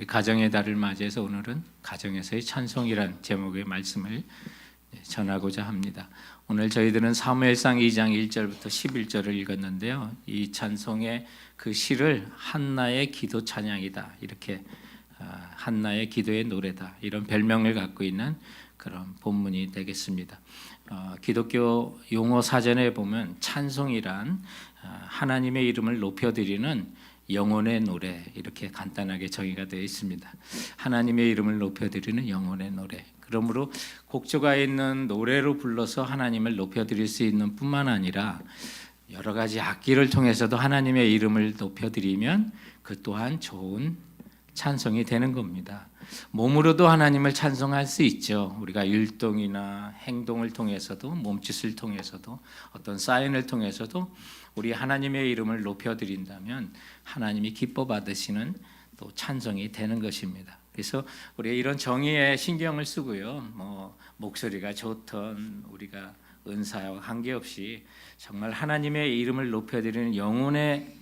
우리 가정의 달을 맞이해서 오늘은 가정에서의 찬송이란 제목의 말씀을 전하고자 합니다. 오늘 저희들은 사무엘상 2장 1절부터 11절을 읽었는데요. 이 찬송의 그 시를 한나의 기도 찬양이다, 이렇게 한나의 기도의 노래다, 이런 별명을 갖고 있는 그런 본문이 되겠습니다. 기독교 용어 사전에 보면 찬송이란 하나님의 이름을 높여드리는 영혼의 노래, 이렇게 간단하게 정의가 되어 있습니다. 하나님의 이름을 높여드리는 영혼의 노래. 그러므로 곡조가 있는 노래로 불러서 하나님을 높여드릴 수 있는 뿐만 아니라 여러 가지 악기를 통해서도 하나님의 이름을 높여드리면 그 또한 좋은 찬송이 되는 겁니다. 몸으로도 하나님을 찬송할 수 있죠. 우리가 율동이나 행동을 통해서도, 몸짓을 통해서도, 어떤 사인을 통해서도 우리 하나님의 이름을 높여드린다면 하나님이 기뻐 받으시는 또 찬송이 되는 것입니다. 그래서 우리가 이런 정의에 신경을 쓰고요. 목소리가 좋던 우리가 은사와 관계없이 정말 하나님의 이름을 높여드리는 영혼의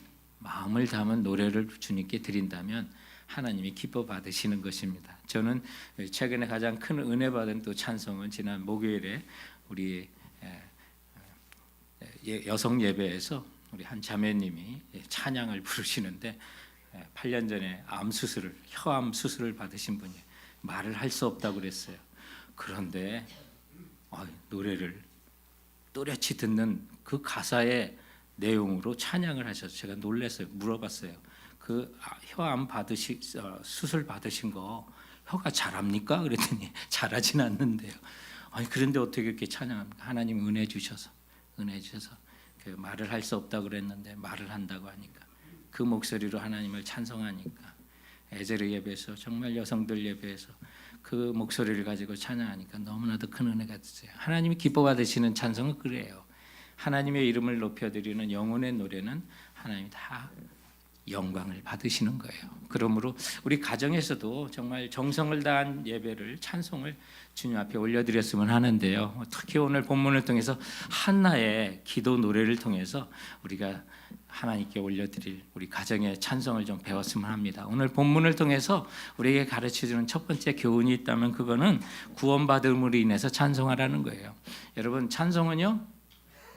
마음을 담은 노래를 주님께 드린다면 하나님이 기뻐 받으시는 것입니다. 저는 최근에 가장 큰 은혜 받은 또 찬송은 지난 목요일에 우리 여성 예배에서 우리 한 자매님이 찬양을 부르시는데 8년 전에 혀암 수술을 받으신 분이 말을 할 수 없다고 그랬어요. 그런데 노래를 또렷이 듣는 그 가사의 내용으로 찬양을 하셔서 제가 놀랐어요. 물어봤어요. 그 혀암 수술 받으신 거 혀가 잘합니까? 그랬더니 잘하진 않는데요. 그런데 어떻게 이렇게 찬양합니까? 하나님 은혜 주셔서 그 말을 할 수 없다고 그랬는데 말을 한다고 하니까 그 목소리로 하나님을 찬송하니까 에제르 예배에서 정말 여성들 예배에서 그 목소리를 가지고 찬양하니까 너무나도 큰 은혜가 됐어요. 하나님이 기뻐 받으시는 찬송은 그래요. 하나님의 이름을 높여드리는 영혼의 노래는 하나님이 다 영광을 받으시는 거예요. 그러므로 우리 가정에서도 정말 정성을 다한 예배를, 찬송을 주님 앞에 올려드렸으면 하는데요. 특히 오늘 본문을 통해서 한나의 기도 노래를 통해서 우리가 하나님께 올려드릴 우리 가정의 찬송을 좀 배웠으면 합니다. 오늘 본문을 통해서 우리에게 가르쳐주는 첫 번째 교훈이 있다면 그거는 구원받음으로 인해서 찬송하라는 거예요. 여러분, 찬송은요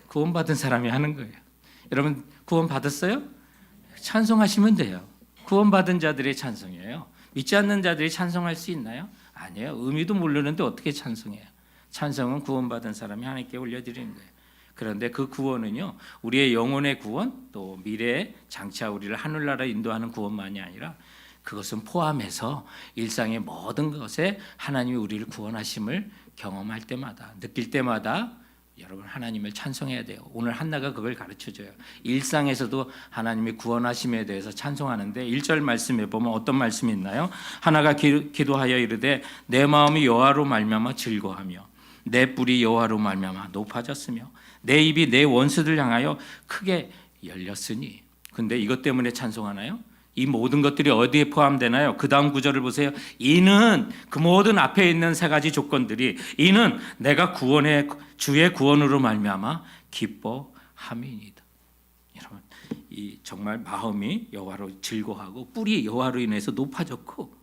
구원받은 사람이 하는 거예요. 여러분 구원받았어요? 찬송하시면 돼요. 구원받은 자들의 찬송이에요. 믿지 않는 자들이 찬송할 수 있나요? 아니에요. 의미도 모르는데 어떻게 찬송해요? 찬송은 구원받은 사람이 하나님께 올려드리는 거예요. 그런데 그 구원은요, 우리의 영혼의 구원, 또 미래에 장차 우리를 하늘나라 인도하는 구원만이 아니라 그것은 포함해서 일상의 모든 것에 하나님이 우리를 구원하심을 경험할 때마다, 느낄 때마다 여러분 하나님을 찬송해야 돼요. 오늘 한나가 그걸 가르쳐줘요. 일상에서도 하나님이 구원하심에 대해서 찬송하는데 1절 말씀에 보면 어떤 말씀이 있나요? 하나가 기도하여 이르되 내 마음이 여호와로 말미암아 즐거하며 내 뿔이 여호와로 말미암아 높아졌으며 내 입이 내 원수들 향하여 크게 열렸으니. 근데 이것 때문에 찬송하나요? 이 모든 것들이 어디에 포함되나요? 그 다음 구절을 보세요. 이는 그 모든 앞에 있는 세 가지 조건들이 이는 내가 주의 구원으로 말미암아 기뻐함이니이다. 여러분, 이 정말 마음이 여호와로 즐거워하고 뿔이 여호와로 인해서 높아졌고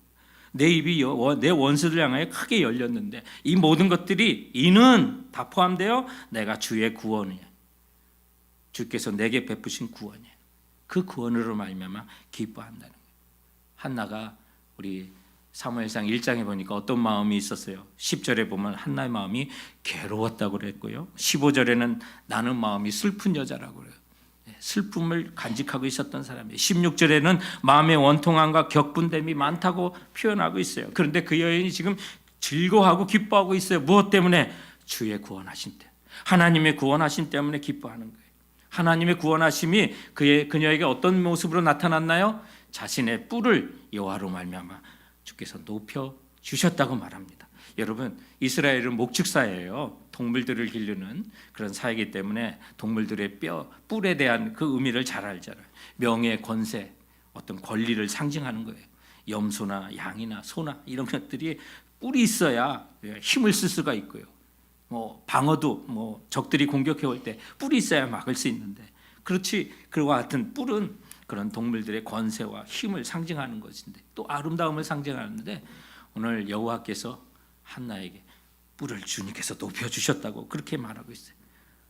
내 입이 내 원수들 향하여 크게 열렸는데 이 모든 것들이 이는 다 포함되어 내가 주의 구원이야. 주께서 내게 베푸신 구원이야. 그 구원으로 말미암아 기뻐한다는 거예요. 한나가 우리 사무엘상 1장에 보니까 어떤 마음이 있었어요? 10절에 보면 한나의 마음이 괴로웠다고 그랬고요. 15절에는 나는 마음이 슬픈 여자라고 그래요. 슬픔을 간직하고 있었던 사람이에요. 16절에는 마음의 원통함과 격분됨이 많다고 표현하고 있어요. 그런데 그 여인이 지금 즐거워하고 기뻐하고 있어요. 무엇 때문에? 주의 구원하심 때문에. 하나님의 구원하심 때문에 기뻐하는 거예요. 하나님의 구원하심이 그녀에게 어떤 모습으로 나타났나요? 자신의 뿔을 여호와로 말미암아 주께서 높여 주셨다고 말합니다. 여러분, 이스라엘은 목축사예요. 동물들을 기르는 그런 사회이기 때문에 동물들의 뿔에 대한 그 의미를 잘 알잖아요. 명예, 권세, 어떤 권리를 상징하는 거예요. 염소나 양이나 소나 이런 것들이 뿔이 있어야 힘을 쓸 수가 있고요. 방어도 적들이 공격해 올 때 뿔이 있어야 막을 수 있는데, 그렇지, 그와 같은 뿔은 그런 동물들의 권세와 힘을 상징하는 것인데 또 아름다움을 상징하는데 오늘 여호와께서 한나에게 뿔을 주님께서 높여주셨다고 그렇게 말하고 있어요.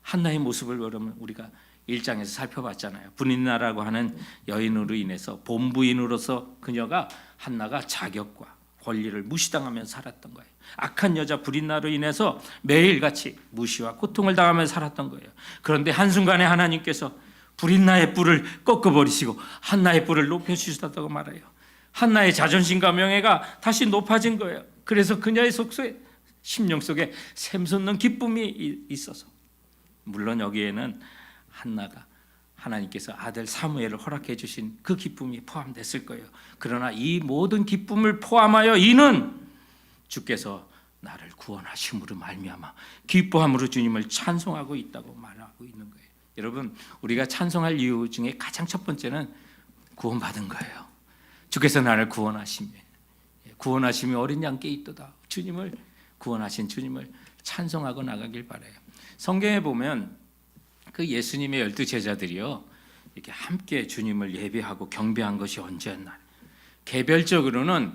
한나의 모습을 여러분 우리가 1장에서 살펴봤잖아요. 분인나라고 하는 여인으로 인해서 본부인으로서 그녀가 한나가 자격과 권리를 무시당하면서 살았던 거예요. 악한 여자 불인나로 인해서 매일같이 무시와 고통을 당하면서 살았던 거예요. 그런데 한순간에 하나님께서 불인나의 뿔을 꺾어버리시고 한나의 뿔을 높여주셨다고 말해요. 한나의 자존심과 명예가 다시 높아진 거예요. 그래서 그녀의 속에 심령 속에 샘솟는 기쁨이 있어서 물론 여기에는 한나가 하나님께서 아들 사무엘을 허락해 주신 그 기쁨이 포함됐을 거예요. 그러나 이 모든 기쁨을 포함하여 이는 주께서 나를 구원하심으로 말미암아 기뻐함으로 주님을 찬송하고 있다고 말하고 있는 거예요. 여러분 우리가 찬송할 이유 중에 가장 첫 번째는 구원받은 거예요. 주께서 나를 구원하심이 어린 양께 있도다. 주님을 구원하신 주님을 찬송하고 나가길 바라요. 성경에 보면 그 예수님의 12 제자들이요 이렇게 함께 주님을 예배하고 경배한 것이 언제였나? 개별적으로는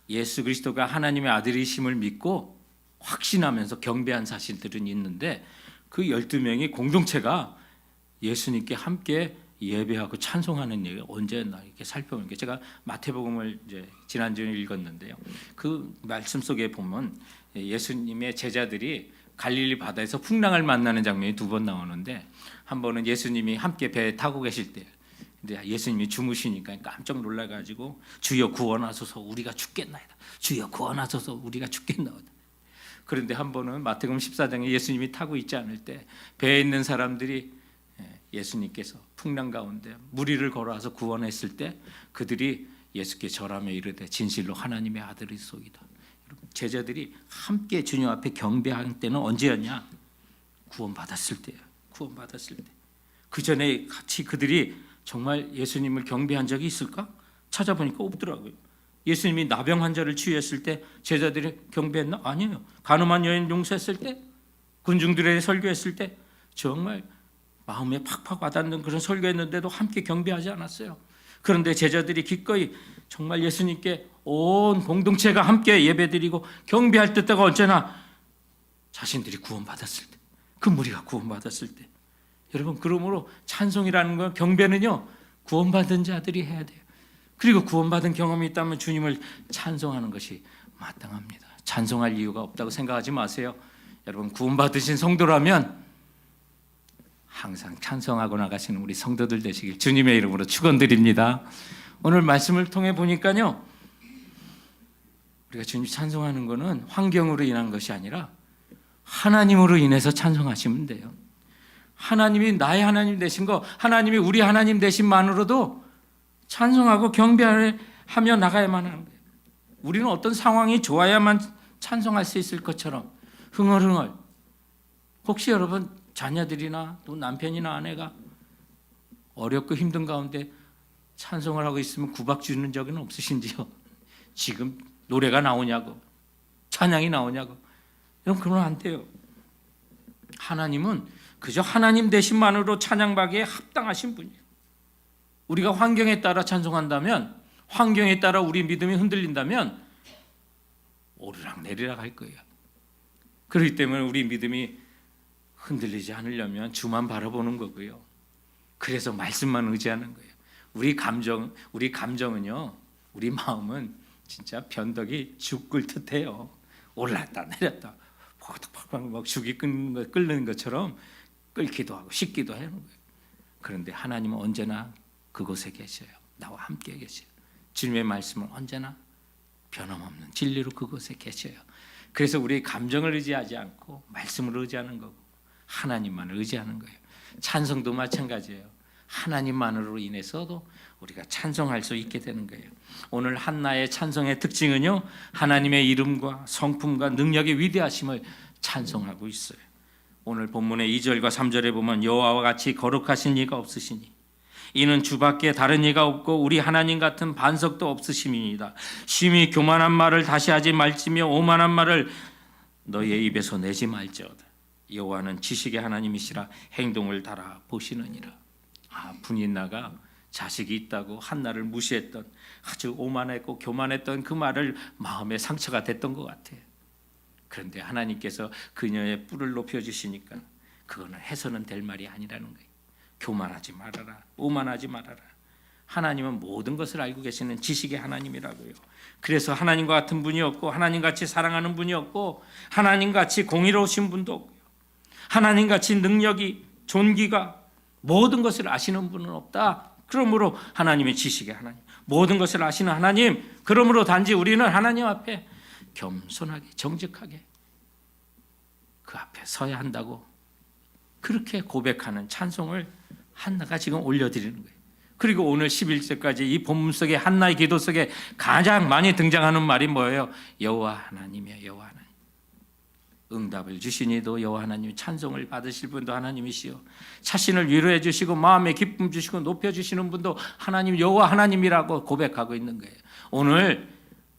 예수 그리스도가 하나님의 아들이심을 믿고 확신하면서 경배한 사실들은 있는데 그 12명이 공동체가 예수님께 함께 예배하고 찬송하는 얘기가 언제였나 이렇게 살펴보는 게 제가 마태복음을 이제 지난주에 읽었는데요. 그 말씀 속에 보면 예수님의 제자들이 갈릴리 바다에서 풍랑을 만나는 장면이 2번 나오는데 한 번은 예수님이 함께 배에 타고 계실 때 근데 예수님이 주무시니까 깜짝 놀라가지고 주여 구원하소서 우리가 죽겠나이다. 주여 구원하소서 우리가 죽겠나이다. 그런데 한 번은 마태복음 14장에 예수님이 타고 있지 않을 때 배에 있는 사람들이 예수님께서 풍랑 가운데 무리를 걸어와서 구원했을 때 그들이 예수께 절하며 이르되 진실로 하나님의 아들이소이다. 제자들이 함께 주님 앞에 경배할 때는 언제였냐? 구원받았을 때예요. 구원받았을 때. 그 전에 같이 그들이 정말 예수님을 경배한 적이 있을까? 찾아보니까 없더라고요. 예수님이 나병 환자를 치유했을 때 제자들이 경배했나? 아니에요. 간음한 여인 용서했을 때, 군중들에게 설교했을 때 정말 마음에 팍팍 와닿는 그런 설교했는데도 함께 경배하지 않았어요. 그런데 제자들이 기꺼이 정말 예수님께 온 공동체가 함께 예배드리고 경배할 때가 언제나 자신들이 구원받았을 때, 그 무리가 구원받았을 때. 여러분 그러므로 찬송이라는 건 경배는요 구원받은 자들이 해야 돼요. 그리고 구원받은 경험이 있다면 주님을 찬송하는 것이 마땅합니다. 찬송할 이유가 없다고 생각하지 마세요. 여러분 구원받으신 성도라면 항상 찬송하고 나가시는 우리 성도들 되시길 주님의 이름으로 축원드립니다. 오늘 말씀을 통해 보니까요 우리가 주님 찬송하는 것은 환경으로 인한 것이 아니라 하나님으로 인해서 찬송하시면 돼요. 하나님이 나의 하나님 되신 거, 하나님이 우리 하나님 되신만으로도 찬송하고 경배하며 나가야만 하는 거예요. 우리는 어떤 상황이 좋아야만 찬송할 수 있을 것처럼 흥얼흥얼. 혹시 여러분 자녀들이나 또 남편이나 아내가 어렵고 힘든 가운데 찬송을 하고 있으면 구박 주는 적은 없으신지요? 지금 노래가 나오냐고, 찬양이 나오냐고. 여러분 그러면 안 돼요. 하나님은 그저 하나님 되신만으로 찬양받기에 합당하신 분이에요. 우리가 환경에 따라 찬송한다면, 환경에 따라 우리 믿음이 흔들린다면 오르락 내리락 할 거예요. 그렇기 때문에 우리 믿음이 흔들리지 않으려면 주만 바라보는 거고요. 그래서 말씀만 의지하는 거예요. 우리 감정은요, 우리 마음은 진짜 변덕이 죽 끓듯 해요. 올랐다 내렸다 막 죽이 끓는 것처럼 끓기도 하고 식기도 하는 거예요. 그런데 하나님은 언제나 그곳에 계셔요. 나와 함께 계셔요. 주님의 말씀은 언제나 변함없는 진리로 그곳에 계셔요. 그래서 우리 감정을 의지하지 않고 말씀을 의지하는 거고 하나님만을 의지하는 거예요. 찬송도 마찬가지예요. 하나님만으로 인해서도 우리가 찬송할 수 있게 되는 거예요. 오늘 한나의 찬송의 특징은요, 하나님의 이름과 성품과 능력의 위대하심을 찬송하고 있어요. 오늘 본문의 2절과 3절에 보면 여호와와 같이 거룩하신 이가 없으시니 이는 주밖에 다른 이가 없고 우리 하나님 같은 반석도 없으심이니이다. 심히 교만한 말을 다시 하지 말지며 오만한 말을 너희의 입에서 내지 말지어다. 여호와는 지식의 하나님이시라 행동을 달아 보시느니라. 분인나가 자식이 있다고 한나를 무시했던, 아주 오만했고 교만했던 그 말을 마음에 상처가 됐던 것 같아요. 그런데 하나님께서 그녀의 뿔을 높여주시니까 그거는 해서는 될 말이 아니라는 거예요. 교만하지 말아라, 오만하지 말아라. 하나님은 모든 것을 알고 계시는 지식의 하나님이라고요. 그래서 하나님과 같은 분이 없고, 하나님같이 사랑하는 분이 없고, 하나님같이 공의로우신 분도 없고요, 하나님같이 능력이, 존귀가, 모든 것을 아시는 분은 없다. 그러므로 하나님의 지식의 하나님, 모든 것을 아시는 하나님, 그러므로 단지 우리는 하나님 앞에 겸손하게, 정직하게 그 앞에 서야 한다고, 그렇게 고백하는 찬송을 한나가 지금 올려드리는 거예요. 그리고 오늘 11절까지 이 본문 속에, 한나의 기도 속에 가장 많이 등장하는 말이 뭐예요? 여호와 하나님이여, 여호와 하나님. 응답을 주시니도 여호와 하나님, 찬송을 받으실 분도 하나님이시요, 자신을 위로해 주시고 마음에 기쁨 주시고 높여 주시는 분도 하나님, 여호와 하나님이라고 고백하고 있는 거예요. 오늘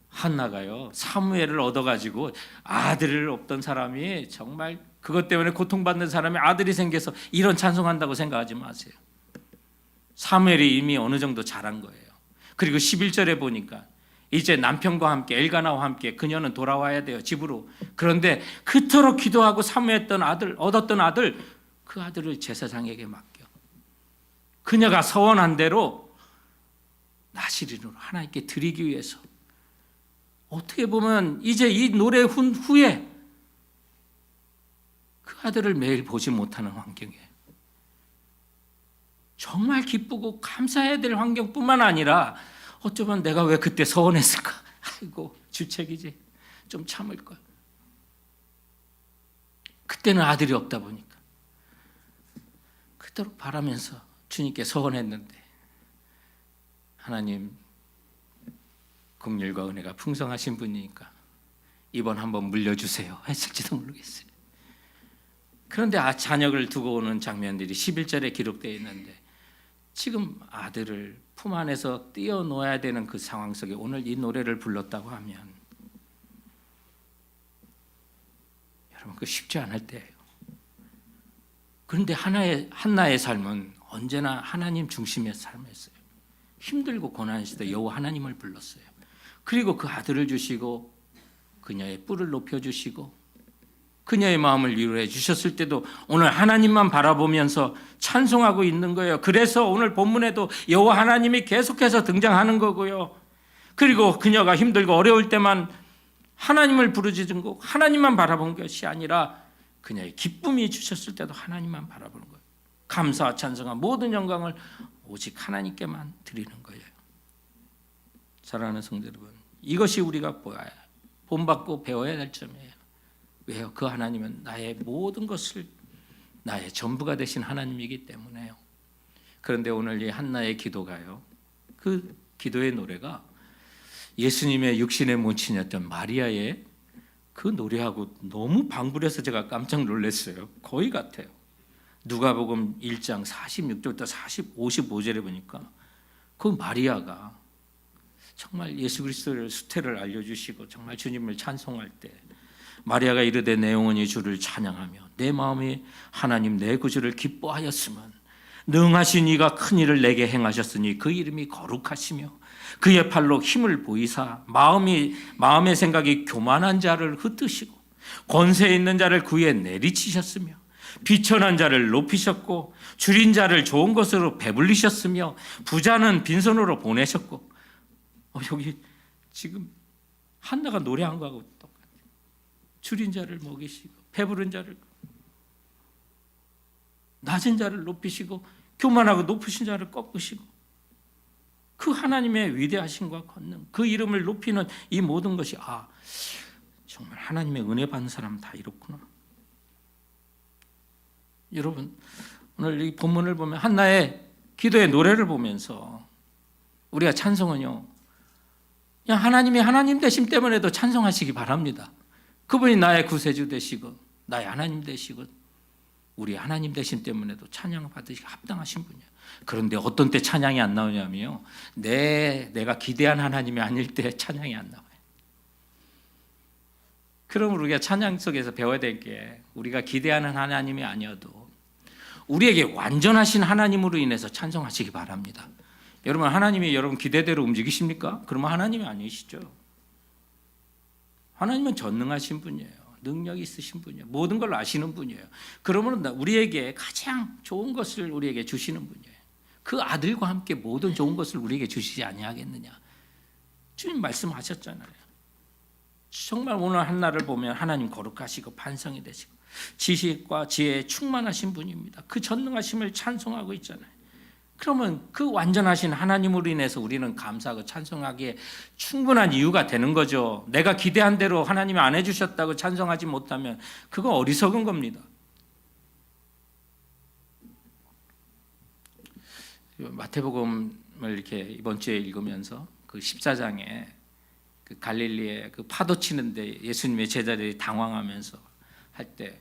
한나가요, 사무엘을 얻어가지고 아들을 없던 사람이, 정말 그것 때문에 고통받는 사람이 아들이 생겨서 이런 찬송한다고 생각하지 마세요. 사무엘이 이미 어느 정도 자란 거예요. 그리고 11절에 보니까 이제 남편과 함께, 엘가나와 함께 그녀는 돌아와야 돼요, 집으로. 그런데 그토록 기도하고 사모했던 아들, 얻었던 아들, 그 아들을 제사장에게 맡겨 그녀가 서원한 대로 나시린으로 하나님께 드리기 위해서, 어떻게 보면 이제 이 노래 후에 그 아들을 매일 보지 못하는 환경이에요. 정말 기쁘고 감사해야 될 환경뿐만 아니라, 어쩌면 내가 왜 그때 서운했을까? 아이고, 주책이지, 좀 참을 걸. 그때는 아들이 없다 보니까 그토록 바라면서 주님께 서원했는데, 하나님 긍휼과 은혜가 풍성하신 분이니까 이번 한번 물려주세요 했을지도 모르겠어요. 그런데 자녀를 두고 오는 장면들이 11절에 기록되어 있는데, 지금 아들을 품 안에서 띄어놓아야 되는 그 상황 속에 오늘 이 노래를 불렀다고 하면, 여러분, 그 쉽지 않을 때예요. 그런데 한나의 삶은 언제나 하나님 중심의 삶이었어요. 힘들고 고난 시대 여호와 하나님을 불렀어요. 그리고 그 아들을 주시고 그녀의 뿔을 높여주시고 그녀의 마음을 위로해 주셨을 때도 오늘 하나님만 바라보면서 찬송하고 있는 거예요. 그래서 오늘 본문에도 여호와 하나님이 계속해서 등장하는 거고요. 그리고 그녀가 힘들고 어려울 때만 하나님을 부르짖고 하나님만 바라본 것이 아니라 그녀의 기쁨이 주셨을 때도 하나님만 바라보는 거예요. 감사와 찬송과 모든 영광을 오직 하나님께만 드리는 거예요. 사랑하는 성도 여러분, 이것이 우리가 본받고 배워야 될 점이에요. 왜요? 그 하나님은 나의 모든 것을, 나의 전부가 되신 하나님이기 때문에요. 그런데 오늘 이 한나의 기도가요, 그 기도의 노래가 예수님의 육신의 모친이었던 마리아의 그 노래하고 너무 방불해서 제가 깜짝 놀랐어요. 거의 같아요. 누가복음 1장 46절부터 55절에 보니까 그 마리아가 정말 예수 그리스도의 수태를 알려주시고 정말 주님을 찬송할 때, 마리아가 이르되 내 영혼이 주를 찬양하며 내 마음이 하나님 내 구주를 기뻐하였으면 능하신 이가 큰 일을 내게 행하셨으니 그 이름이 거룩하시며 그의 팔로 힘을 보이사 마음의 생각이 교만한 자를 흩으시고 권세 있는 자를 구에 내리치셨으며 비천한 자를 높이셨고 줄인 자를 좋은 것으로 배불리셨으며 부자는 빈손으로 보내셨고. 여기 지금 한나가 노래한 거하고 똑같아요. 줄인 자를 먹이시고 배부른 자를, 낮은 자를 높이시고 교만하고 높으신 자를 꺾으시고, 그 하나님의 위대하심과 권능, 그 이름을 높이는 이 모든 것이, 정말 하나님의 은혜 받는 사람은 다 이렇구나. 여러분, 오늘 이 본문을 보면 한나의 기도의 노래를 보면서 우리가 찬송은요, 그냥 하나님이 하나님 되심 때문에도 찬송하시기 바랍니다. 그분이 나의 구세주 되시고 나의 하나님 되시고 우리 하나님 되심 때문에도 찬양 받으시기 합당하신 분이에요. 그런데 어떤 때 찬양이 안 나오냐면요, 내가 기대한 하나님이 아닐 때 찬양이 안 나와요. 그럼 우리가 찬양 속에서 배워야 될 게, 우리가 기대하는 하나님이 아니어도 우리에게 완전하신 하나님으로 인해서 찬송하시기 바랍니다. 여러분, 하나님이 여러분 기대대로 움직이십니까? 그러면 하나님이 아니시죠. 하나님은 전능하신 분이에요. 능력이 있으신 분이에요. 모든 걸 아시는 분이에요. 그러면 우리에게 가장 좋은 것을 우리에게 주시는 분이에요. 그 아들과 함께 모든 좋은 것을 우리에게 주시지 아니하겠느냐. 주님 말씀하셨잖아요. 정말 오늘 한날을 보면 하나님 거룩하시고 반성이 되시고 지식과 지혜에 충만하신 분입니다. 그 전능하심을 찬송하고 있잖아요. 그러면 그 완전하신 하나님으로 인해서 우리는 감사하고 찬송하기에 충분한 이유가 되는 거죠. 내가 기대한 대로 하나님이 안 해주셨다고 찬송하지 못하면 그건 어리석은 겁니다. 마태복음을 이렇게 이번 주에 읽으면서 그 14장에 그 갈릴리에 그 파도 치는데 예수님의 제자들이 당황하면서 할 때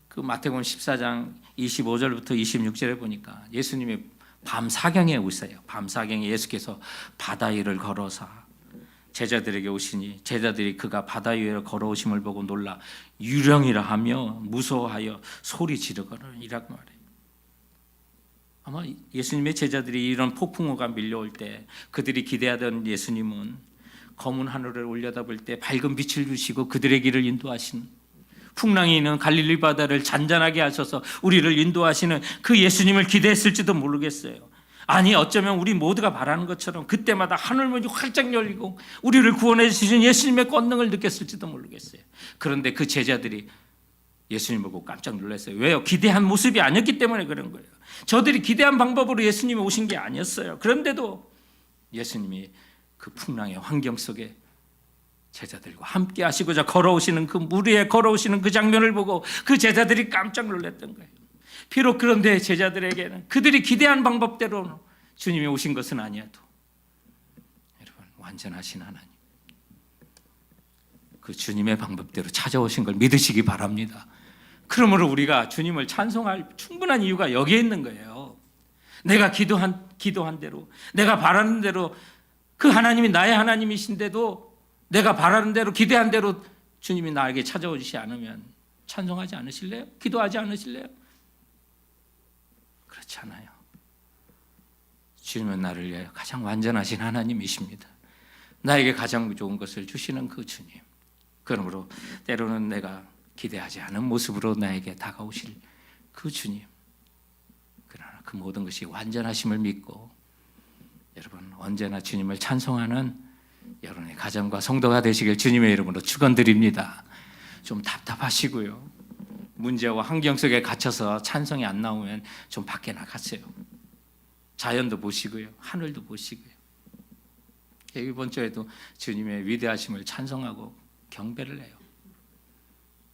그 마태복음 14장 25절부터 26절에 보니까 예수님이 밤 사경에 오세요. 밤 사경에 예수께서 바다 위를 걸어서 제자들에게 오시니 제자들이 그가 바다 위를 걸어오심을 보고 놀라 유령이라 하며 무서워하여 소리 지르거니라고 말해요. 아마 예수님의 제자들이 이런 폭풍우가 밀려올 때 그들이 기대하던 예수님은 검은 하늘을 올려다볼 때 밝은 빛을 주시고 그들의 길을 인도하시는, 풍랑이 있는 갈릴리 바다를 잔잔하게 하셔서 우리를 인도하시는 그 예수님을 기대했을지도 모르겠어요. 아니, 어쩌면 우리 모두가 바라는 것처럼 그때마다 하늘문이 활짝 열리고 우리를 구원해 주신 예수님의 권능을 느꼈을지도 모르겠어요. 그런데 그 제자들이 예수님 보고 깜짝 놀랐어요. 왜요? 기대한 모습이 아니었기 때문에 그런 거예요. 저들이 기대한 방법으로 예수님이 오신 게 아니었어요. 그런데도 예수님이 그 풍랑의 환경 속에 제자들과 함께 하시고자 걸어오시는 그 물 위에 걸어오시는 그 장면을 보고 그 제자들이 깜짝 놀랐던 거예요. 비록 그런데 제자들에게는 그들이 기대한 방법대로 주님이 오신 것은 아니어도 여러분, 완전하신 하나님, 그 주님의 방법대로 찾아오신 걸 믿으시기 바랍니다. 그러므로 우리가 주님을 찬송할 충분한 이유가 여기에 있는 거예요. 내가 기도한 대로, 내가 바라는 대로 그 하나님이 나의 하나님이신데도 내가 바라는 대로 기대한 대로 주님이 나에게 찾아오지 않으면 찬송하지 않으실래요? 기도하지 않으실래요? 그렇지 않아요. 주님은 나를 위하여 가장 완전하신 하나님이십니다. 나에게 가장 좋은 것을 주시는 그 주님. 그러므로 때로는 내가 기대하지 않은 모습으로 나에게 다가오실 그 주님, 그러나 그 모든 것이 완전하심을 믿고 여러분 언제나 주님을 찬송하는 여러분의 가정과 성도가 되시길 주님의 이름으로 축원드립니다. 좀 답답하시고요, 문제와 환경 속에 갇혀서 찬송이 안 나오면 좀 밖에 나가세요. 자연도 보시고요, 하늘도 보시고요. 이번 주에도 주님의 위대하심을 찬송하고 경배를 해요.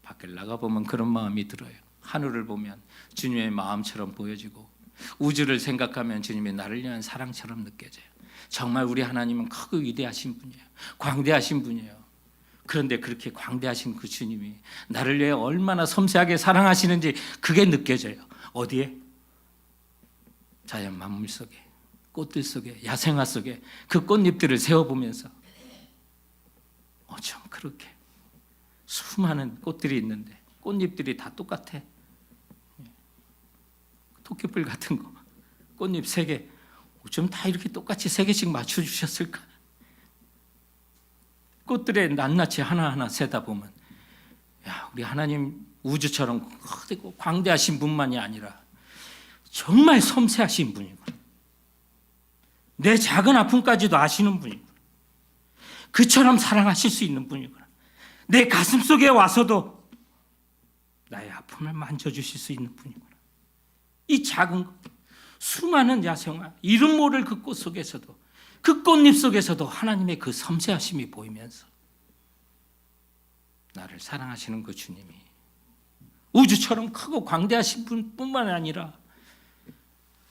밖에 나가보면 그런 마음이 들어요. 하늘을 보면 주님의 마음처럼 보여지고 우주를 생각하면 주님의 나를 위한 사랑처럼 느껴져요. 정말 우리 하나님은 크고 위대하신 분이에요. 광대하신 분이에요. 그런데 그렇게 광대하신 그 주님이 나를 위해 얼마나 섬세하게 사랑하시는지 그게 느껴져요. 어디에? 자연 만물 속에, 꽃들 속에, 야생화 속에 그 꽃잎들을 세워보면서 어쩜 그렇게 수많은 꽃들이 있는데 꽃잎들이 다 똑같아. 토끼뿔 같은 거 꽃잎 3개 어쩜 다 이렇게 똑같이 3개씩 맞춰주셨을까? 꽃들의 낱낱이 하나하나 세다 보면 야, 우리 하나님 우주처럼 크고 광대하신 분만이 아니라 정말 섬세하신 분이구나. 내 작은 아픔까지도 아시는 분이구나. 그처럼 사랑하실 수 있는 분이구나. 내 가슴 속에 와서도 나의 아픔을 만져주실 수 있는 분이구나. 이 작은 것, 수많은 야생화, 이름 모를 그 꽃 속에서도, 그 꽃잎 속에서도 하나님의 그 섬세하심이 보이면서 나를 사랑하시는 그 주님이 우주처럼 크고 광대하신 분뿐만 아니라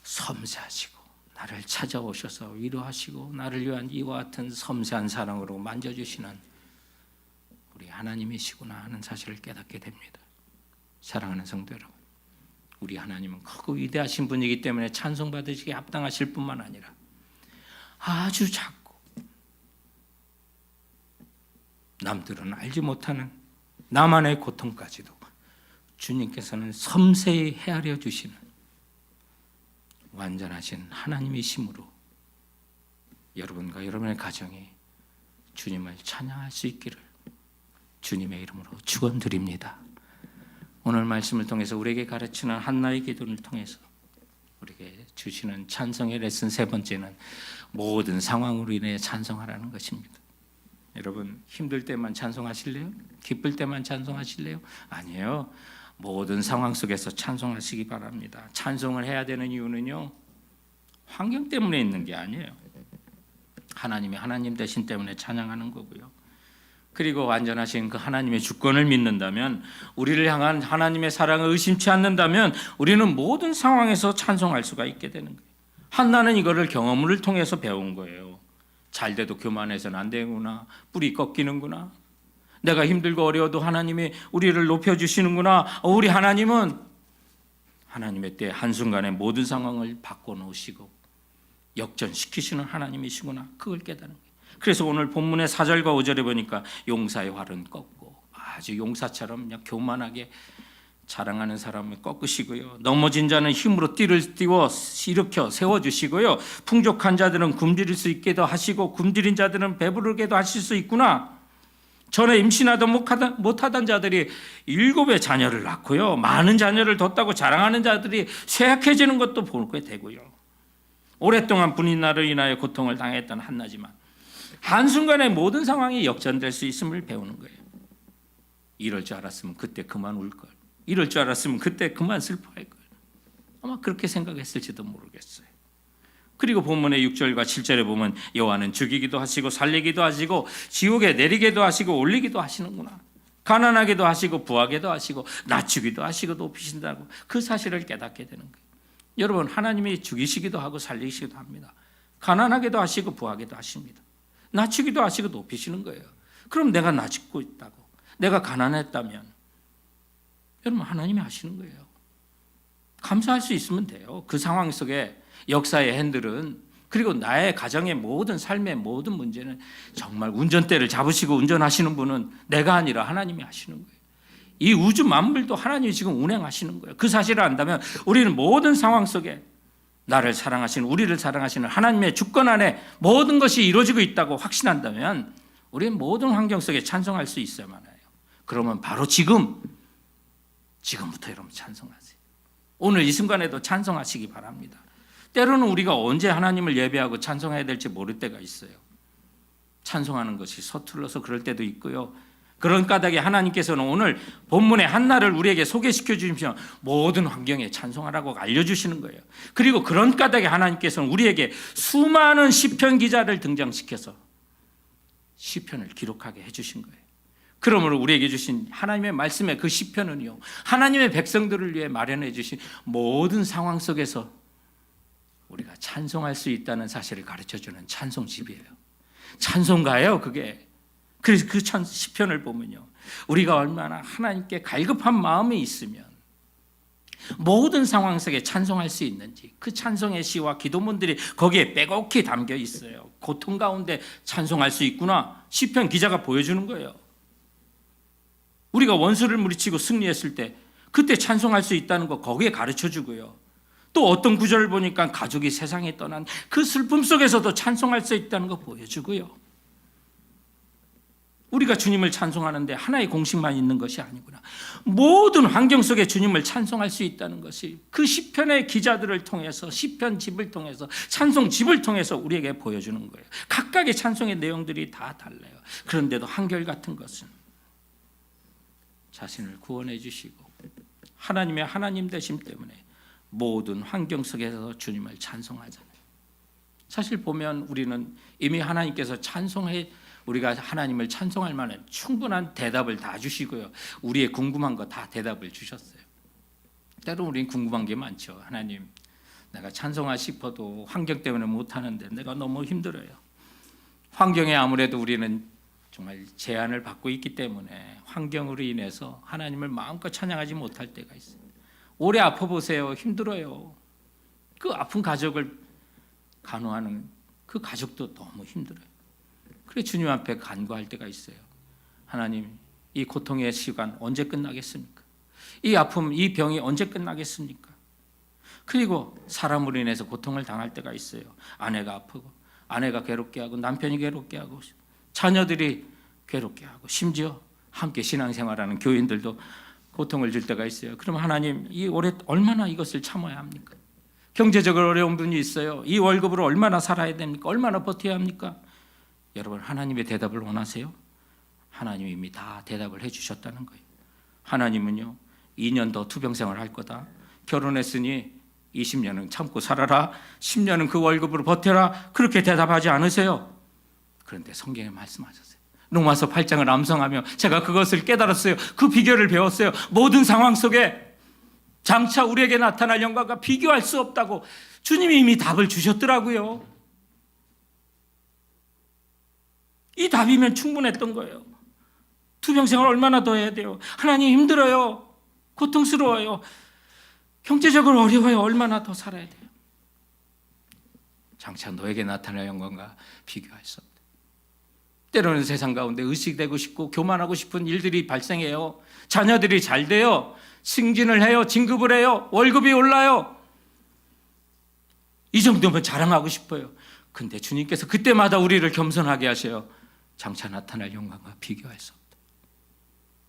섬세하시고 나를 찾아오셔서 위로하시고 나를 위한 이와 같은 섬세한 사랑으로 만져주시는 우리 하나님이시구나 하는 사실을 깨닫게 됩니다. 사랑하는 성도 여러분, 우리 하나님은 크고 위대하신 분이기 때문에 찬송받으시기에 합당하실 뿐만 아니라 아주 작고 남들은 알지 못하는 나만의 고통까지도 주님께서는 섬세히 헤아려 주시는 완전하신 하나님이심으로 여러분과 여러분의 가정이 주님을 찬양할 수 있기를 주님의 이름으로 축원드립니다. 오늘 말씀을 통해서 우리에게 가르치는 한나의 기도를 통해서 우리에게 주시는 찬송의 레슨 세 번째는 모든 상황으로 인해 찬송하라는 것입니다. 여러분, 힘들 때만 찬송하실래요? 기쁠 때만 찬송하실래요? 아니에요. 모든 상황 속에서 찬송하시기 바랍니다. 찬송을 해야 되는 이유는요, 환경 때문에 있는 게 아니에요. 하나님이 하나님 되신 때문에 찬양하는 거고요. 그리고 완전하신 그 하나님의 주권을 믿는다면, 우리를 향한 하나님의 사랑을 의심치 않는다면 우리는 모든 상황에서 찬송할 수가 있게 되는 거예요. 한나는 이거를 경험을 통해서 배운 거예요. 잘 돼도 교만해서는 안 되구나. 뿌리 꺾이는구나. 내가 힘들고 어려워도 하나님이 우리를 높여주시는구나. 우리 하나님은 하나님의 때 한순간에 모든 상황을 바꿔놓으시고 역전시키시는 하나님이시구나. 그걸 깨닫는 거예요. 그래서 오늘 본문의 4절과 5절에 보니까 용사의 활은 꺾고, 아주 용사처럼 그냥 교만하게 자랑하는 사람을 꺾으시고요. 넘어진 자는 힘으로 띠를 띄워 일으켜 세워주시고요. 풍족한 자들은 굶주릴 수 있게도 하시고 굶주린 자들은 배부르게도 하실 수 있구나. 전에 임신하던 못하던 자들이 7의 자녀를 낳고요. 많은 자녀를 뒀다고 자랑하는 자들이 쇠약해지는 것도 보게 되고요. 오랫동안 분인나로 인하여 고통을 당했던 한나지만 한순간에 모든 상황이 역전될 수 있음을 배우는 거예요. 이럴 줄 알았으면 그때 그만 울걸. 이럴 줄 알았으면 그때 그만 슬퍼할걸. 아마 그렇게 생각했을지도 모르겠어요. 그리고 본문의 6절과 7절에 보면 여호와는 죽이기도 하시고 살리기도 하시고 지옥에 내리게도 하시고 올리기도 하시는구나. 가난하게도 하시고 부하게도 하시고 낮추기도 하시고 높이신다고 그 사실을 깨닫게 되는 거예요. 여러분, 하나님이 죽이시기도 하고 살리시기도 합니다. 가난하게도 하시고 부하게도 하십니다. 낮추기도 하시고 높이시는 거예요. 그럼 내가 낮추고 있다고, 내가 가난했다면 여러분, 하나님이 하시는 거예요. 감사할 수 있으면 돼요. 그 상황 속에 역사의 핸들은, 그리고 나의 가정의 모든 삶의 모든 문제는 정말 운전대를 잡으시고 운전하시는 분은 내가 아니라 하나님이 하시는 거예요. 이 우주 만물도 하나님이 지금 운행하시는 거예요. 그 사실을 안다면 우리는 모든 상황 속에 나를 사랑하시는, 우리를 사랑하시는 하나님의 주권 안에 모든 것이 이루어지고 있다고 확신한다면 우리는 모든 환경 속에 찬송할 수 있어야만 해요. 그러면 바로 지금부터 여러분 찬송하세요. 오늘 이 순간에도 찬송하시기 바랍니다. 때로는 우리가 언제 하나님을 예배하고 찬송해야 될지 모를 때가 있어요. 찬송하는 것이 서툴러서 그럴 때도 있고요. 그런 까닭에 하나님께서는 오늘 본문의 한나를 우리에게 소개시켜 주시면 모든 환경에 찬송하라고 알려주시는 거예요. 그리고 그런 까닭에 하나님께서는 우리에게 수많은 시편 기자를 등장시켜서 시편을 기록하게 해주신 거예요. 그러므로 우리에게 주신 하나님의 말씀의 그 시편은요, 하나님의 백성들을 위해 마련해 주신 모든 상황 속에서 우리가 찬송할 수 있다는 사실을 가르쳐주는 찬송집이에요. 찬송가예요, 그게. 그래서 그 시편을 보면요, 우리가 얼마나 하나님께 갈급한 마음이 있으면 모든 상황 속에 찬송할 수 있는지, 그 찬송의 시와 기도문들이 거기에 빼곡히 담겨 있어요. 고통 가운데 찬송할 수 있구나, 시편 기자가 보여주는 거예요. 우리가 원수를 물리치고 승리했을 때 그때 찬송할 수 있다는 거 거기에 가르쳐주고요. 또 어떤 구절을 보니까 가족이 세상에 떠난 그 슬픔 속에서도 찬송할 수 있다는 거 보여주고요. 우리가 주님을 찬송하는데 하나의 공식만 있는 것이 아니구나. 모든 환경 속에 주님을 찬송할 수 있다는 것이 그 시편의 기자들을 통해서, 시편집을 통해서, 찬송집을 통해서 우리에게 보여주는 거예요. 각각의 찬송의 내용들이 다 달라요. 그런데도 한결같은 것은 자신을 구원해 주시고 하나님의 하나님 되심 때문에 모든 환경 속에서 주님을 찬송하잖아요. 사실 보면 우리는 이미 하나님께서 우리가 하나님을 찬송할 만한 충분한 대답을 다 주시고요. 우리의 궁금한 거 다 대답을 주셨어요. 때로 우리는 궁금한 게 많죠. 하나님, 내가 찬송하고 싶어도 환경 때문에 못하는데 내가 너무 힘들어요. 환경에 아무래도 우리는 정말 제한을 받고 있기 때문에 환경으로 인해서 하나님을 마음껏 찬양하지 못할 때가 있어요. 오래 아파 보세요. 힘들어요. 그 아픈 가족을 간호하는 그 가족도 너무 힘들어요. 그래 주님 앞에 간구할 때가 있어요. 하나님, 이 고통의 시간 언제 끝나겠습니까? 이 아픔, 이 병이 언제 끝나겠습니까? 그리고 사람으로 인해서 고통을 당할 때가 있어요. 아내가 아프고 아내가 괴롭게 하고 남편이 괴롭게 하고 자녀들이 괴롭게 하고 심지어 함께 신앙생활하는 교인들도 고통을 줄 때가 있어요. 그럼 하나님 이 올해 얼마나 이것을 참아야 합니까? 경제적으로 어려운 분이 있어요. 이 월급으로 얼마나 살아야 됩니까? 얼마나 버텨야 합니까? 여러분 하나님의 대답을 원하세요? 하나님이 이미 다 대답을 해주셨다는 거예요. 하나님은요 2년 더 투병생활 할 거다. 결혼했으니 20년은 참고 살아라. 10년은 그 월급으로 버텨라. 그렇게 대답하지 않으세요? 그런데 성경에 말씀하셨어요. 로마서 8장을 암송하며 제가 그것을 깨달았어요. 그 비결을 배웠어요. 모든 상황 속에 장차 우리에게 나타날 영광과 비교할 수 없다고 주님이 이미 답을 주셨더라고요. 이 답이면 충분했던 거예요. 투병생활 얼마나 더 해야 돼요? 하나님 힘들어요. 고통스러워요. 경제적으로 어려워요. 얼마나 더 살아야 돼요? 장차 너에게 나타날 영광과 비교할 수 없다. 때로는 세상 가운데 의식되고 싶고 교만하고 싶은 일들이 발생해요. 자녀들이 잘 돼요. 승진을 해요. 진급을 해요. 월급이 올라요. 이 정도면 자랑하고 싶어요. 근데 주님께서 그때마다 우리를 겸손하게 하셔요. 장차 나타날 영광과 비교할 수 없다.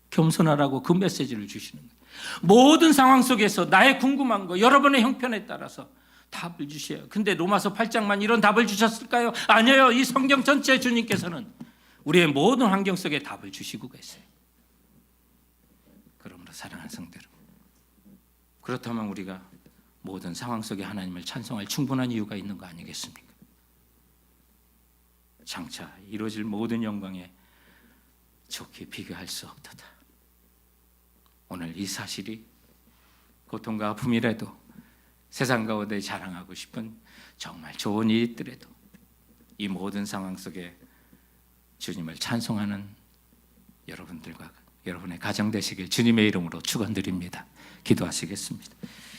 겸손하라고 그 메시지를 주시는 거예요. 모든 상황 속에서 나의 궁금한 거, 여러분의 형편에 따라서 답을 주셔요. 근데 로마서 8장만 이런 답을 주셨을까요? 아니에요. 이 성경 전체에 주님께서는 우리의 모든 환경 속에 답을 주시고 계세요. 그러므로 사랑하는 성도 여러분, 그렇다면 우리가 모든 상황 속에 하나님을 찬송할 충분한 이유가 있는 거 아니겠습니까? 장차 이루어질 모든 영광에 좋게 비교할 수 없도다. 오늘 이 사실이 고통과 아픔이라도 세상 가운데 자랑하고 싶은 정말 좋은 일들에도 이 모든 상황 속에 주님을 찬송하는 여러분들과 여러분의 가정 되시길 주님의 이름으로 축원드립니다. 기도하시겠습니다.